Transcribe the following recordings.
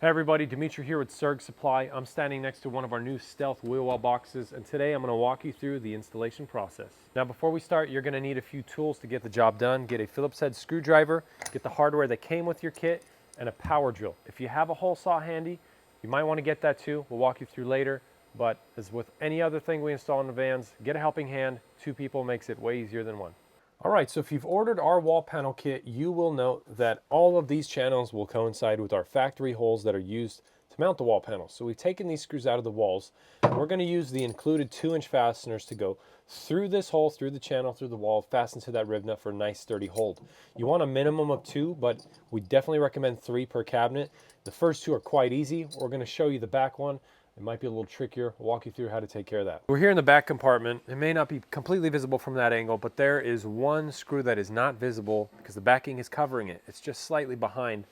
Hey everybody, Dimitri here with Surg Supply. I'm standing next to one of our new Stealth wheel well boxes, and today I'm going to walk you through the installation process. Now before we start, you're going to need a few tools to get the job done. Get a Phillips head screwdriver, get the hardware that came with your kit, and a power drill. If you have a hole saw handy, you might want to get that too. We'll walk you through later, but as with any other thing we install in the vans, get a helping hand. 2 people makes it way easier than 1. All right, so if you've ordered our wall panel kit, you will note that all of these channels will coincide with our factory holes that are used to mount the wall panel. So we've taken these screws out of the walls, and we're going to use the included 2-inch fasteners to go through this hole, through the channel, through the wall, fasten to that rib nut for a nice sturdy hold. You want a minimum of 2, but we definitely recommend 3 per cabinet. The first 2 are quite easy. We're going to show you the back one. It might be a little trickier. We'll walk you through how to take care of that. We're here in the back compartment. It may not be completely visible from that angle, but there is one screw that is not visible because the backing is covering it. It's just slightly behind.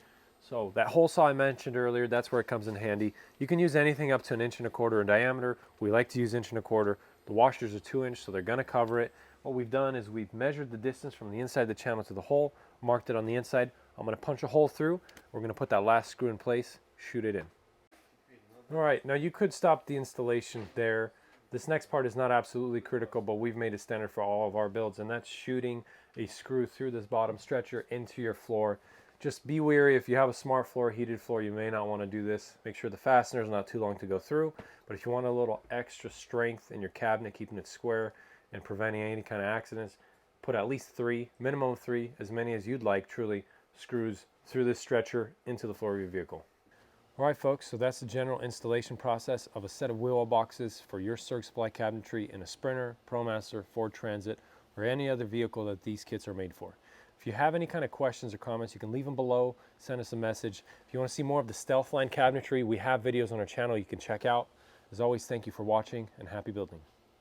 So that hole saw I mentioned earlier, that's where it comes in handy. You can use anything up to 1.25 inches in diameter. We like to use 1.25 inches. The washers are 2 inch, so they're gonna cover it. What we've done is we've measured the distance from the inside of the channel to the hole, marked it on the inside. I'm gonna punch a hole through. We're gonna put that last screw in place, shoot it in. All right, now you could stop the installation there. This next part is not absolutely critical, but we've made it standard for all of our builds, and that's shooting a screw through this bottom stretcher into your floor. Just be wary, if you have a smart floor, heated floor, you may not want to do this. Make sure the fastener is not too long to go through, but if you want a little extra strength in your cabinet, keeping it square and preventing any kind of accidents, put at least 3, minimum of 3, as many as you'd like, truly, screws through this stretcher into the floor of your vehicle. All right, folks, so that's the general installation process of a set of wheel well boxes for your Surg Supply cabinetry in a Sprinter, ProMaster, Ford Transit, or any other vehicle that these kits are made for. If you have any kind of questions or comments, you can leave them below, send us a message. If you want to see more of the Stealth line cabinetry, we have videos on our channel you can check out. As always, thank you for watching and happy building.